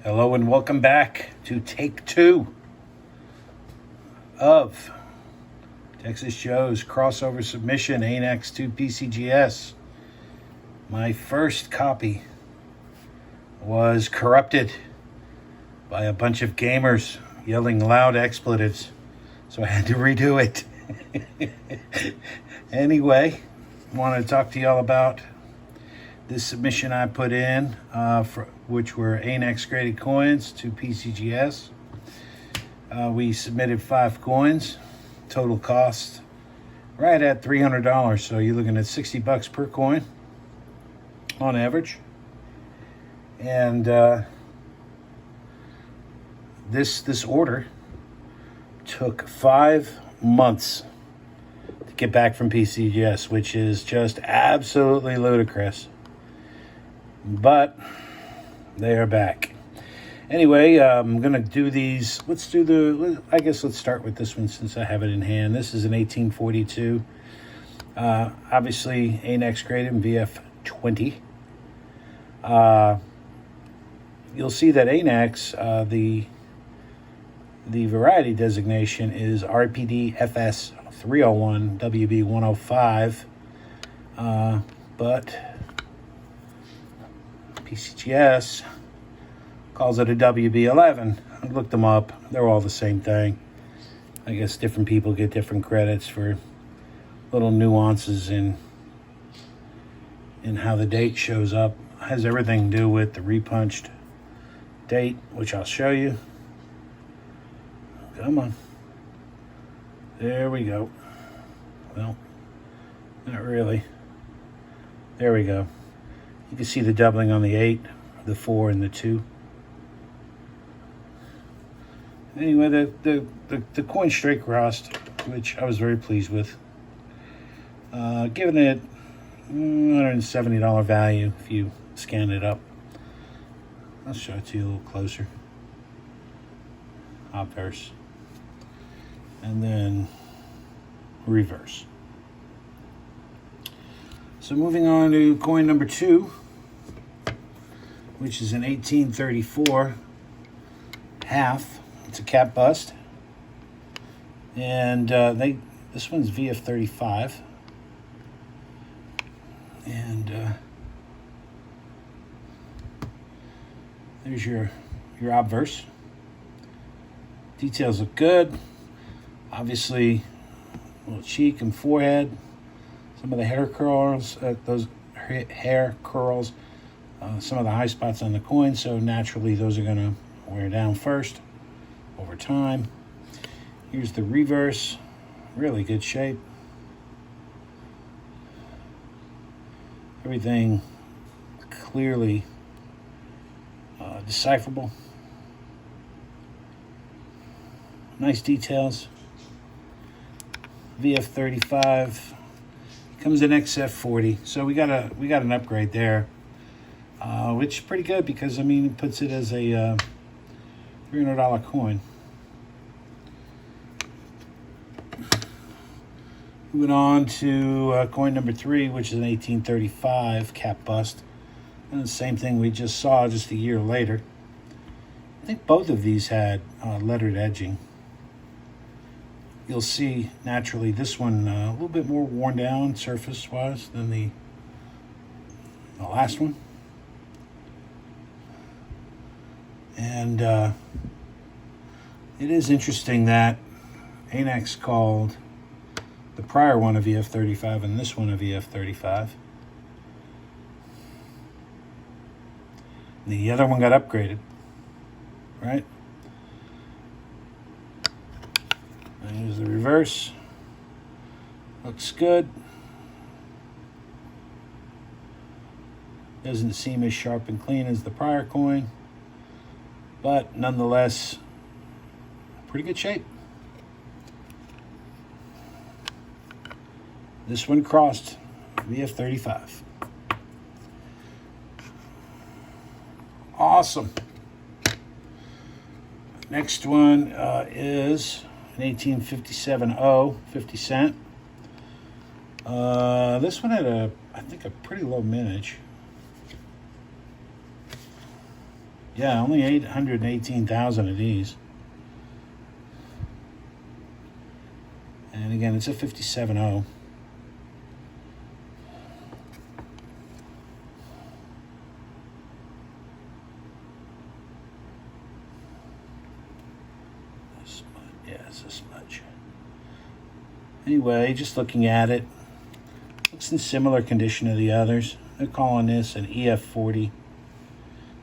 Hello and welcome back to take two of Texas Joe's crossover submission, Anacs to Pcgs. My first copy was corrupted by a bunch of gamers yelling loud expletives, so I had to redo it. Anyway, I want to talk to y'all about this submission I put in, which were Anacs graded coins to Pcgs. We submitted 5 coins, total cost right at $300. So you're looking at $60 per coin on average. And this order took 5 months to get back from Pcgs, which is just absolutely ludicrous. But they are back. Anyway, I'm going to do these. Let's start with this one since I have it in hand. This is an 1842. Obviously, Anacs graded in VF20. You'll see that Anacs, the variety designation is RPD FS 301 WB 105. But Pcgs calls it a WB11. I looked them up. They're all the same thing. I guess different people get different credits for little nuances in how the date shows up. It has everything to do with the repunched date, which I'll show you. Come on. There we go. Well, not really. There we go. You can see the doubling on the 8, the 4, and the 2. Anyway, the coin straight crossed, which I was very pleased with. Giving it $170 value if you scan it up. I'll show it to you a little closer. Obverse. And then reverse. So moving on to coin number 2, which is an 1834 half. It's a cap bust. And this one's VF35. And there's your obverse. Details look good. Obviously, a little cheek and forehead. Some of the hair curls, some of the high spots on the coin, so naturally those are going to wear down first over time. Here's the reverse, really good shape. Everything clearly decipherable. Nice details. VF35. Comes in XF40, so we got an upgrade there, which is pretty good because it puts it as a $300 coin. Moving on to coin number 3, which is an 1835 cap bust, and the same thing we just saw just a year later. I think both of these had lettered edging. You'll see, naturally, this one a little bit more worn down surface-wise than the last one. And it is interesting that Anacs called the prior one a VF35 and this one a VF35. The other one got upgraded, right? Here's the reverse. Looks good. Doesn't seem as sharp and clean as the prior coin, but nonetheless, pretty good shape. This one crossed VF35. Awesome. Next one is an 1857 50 cent. This one had I think a pretty low mintage. Yeah, only 818,000 of these. And again, it's a 57.0. Yeah, it's a smudge. Anyway, just looking at it, looks in similar condition to the others. They're calling this an EF40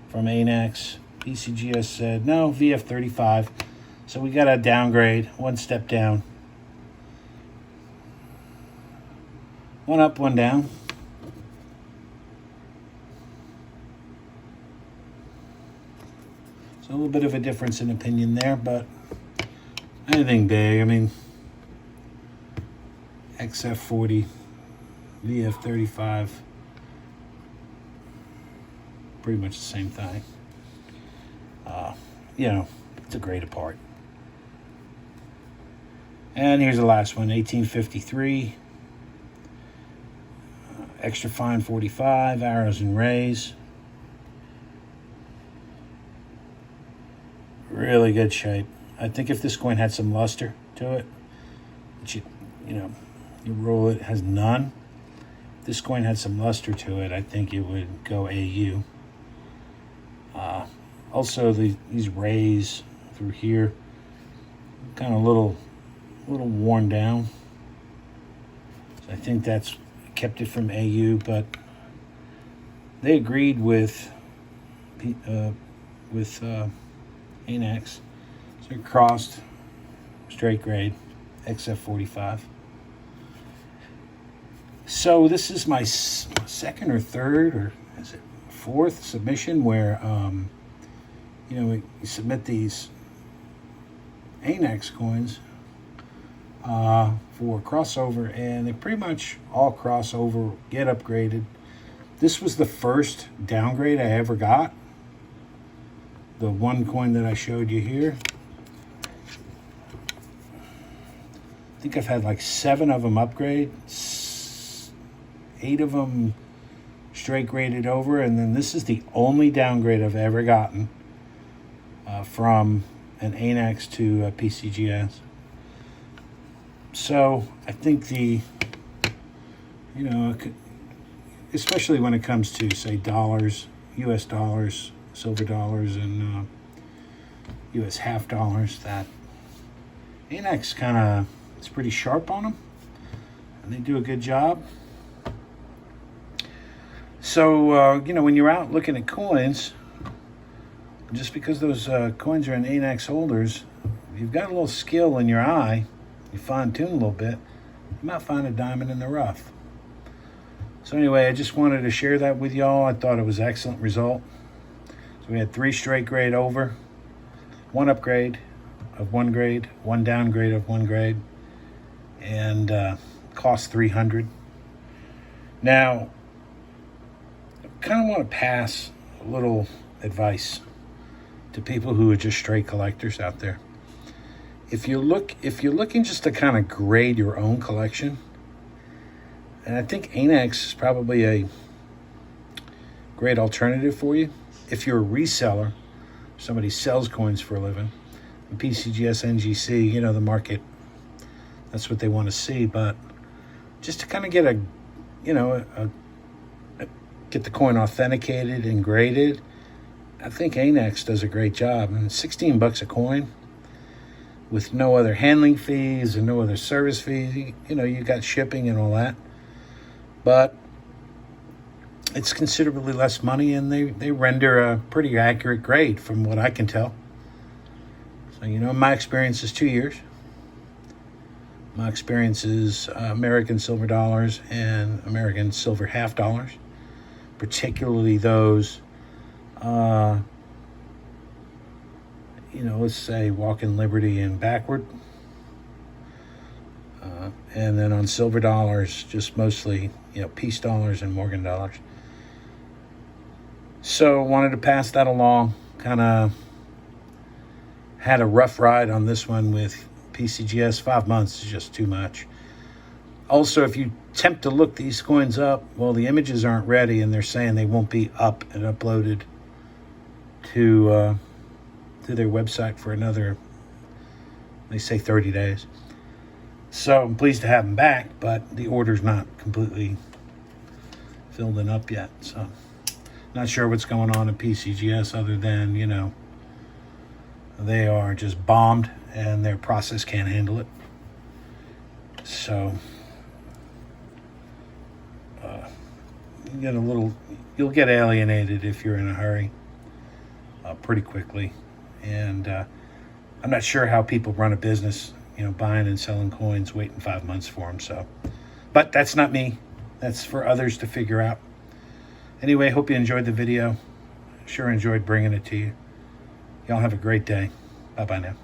from Anacs. Pcgs said, no, VF35. So we got a downgrade, one step down. One up, one down. So a little bit of a difference in opinion there, but anything big. I mean, XF40, VF35, pretty much the same thing. You know, it's a grade apart. And here's the last one, 1853. Extra fine 45, arrows and rays. Really good shape. I think if this coin had some luster to it, you roll it, has none. If this coin had some luster to it, I think it would go AU. Also, these rays through here, kind of a little worn down. So I think that's kept it from AU, but they agreed with Anacs. So it crossed straight grade, XF45. So this is my second or third, or is it fourth submission where, we submit these Anacs coins for crossover, and they pretty much all crossover, get upgraded. This was the first downgrade I ever got. The one coin that I showed you here. I think I've had like 7 of them upgrade, 8 of them straight graded over, and then this is the only downgrade I've ever gotten from an Anacs to a PCGS. So I think especially when it comes to, say, dollars, US dollars, silver dollars, and US half dollars, that Anacs kind of, it's pretty sharp on them, and they do a good job. So, when you're out looking at coins, just because those coins are in Anacs holders, if you've got a little skill in your eye, you fine-tune a little bit, you might find a diamond in the rough. So anyway, I just wanted to share that with y'all. I thought it was an excellent result. So we had 3 straight grade over, 1 upgrade of 1 grade, 1 downgrade of 1 grade, and cost $300. Now, I kind of want to pass a little advice to people who are just straight collectors out there. If you're looking just to kind of grade your own collection, and I think Anacs is probably a great alternative for you. If you're a reseller, somebody sells coins for a living, PCGS, NGC, the market, that's what they want to see. But just to kind of get get the coin authenticated and graded, I think Anacs does a great job. And $16 a coin with no other handling fees and no other service fees. You got shipping and all that. But it's considerably less money, and they render a pretty accurate grade from what I can tell. So, my experience is 2 years. My experience is American silver dollars and American silver half dollars, particularly those, let's say Walking Liberty and backward. And then on silver dollars, just mostly, Peace dollars and Morgan dollars. So wanted to pass that along. Kind of had a rough ride on this one with PCGS. 5 months is just too much. Also, if you attempt to look these coins up, well, the images aren't ready, and they're saying they won't be up and uploaded to their website for another, they say 30 days. So I'm pleased to have them back, but the order's not completely filled and up yet. So not sure what's going on at PCGS other than, you know, they are just bombed and their process can't handle it. So you'll get alienated if you're in a hurry pretty quickly. And I'm not sure how people run a business, you know, buying and selling coins, waiting 5 months for them. So, but that's not me. That's for others to figure out. Anyway, hope you enjoyed the video. Sure enjoyed bringing it to you. Y'all have a great day. Bye-bye now.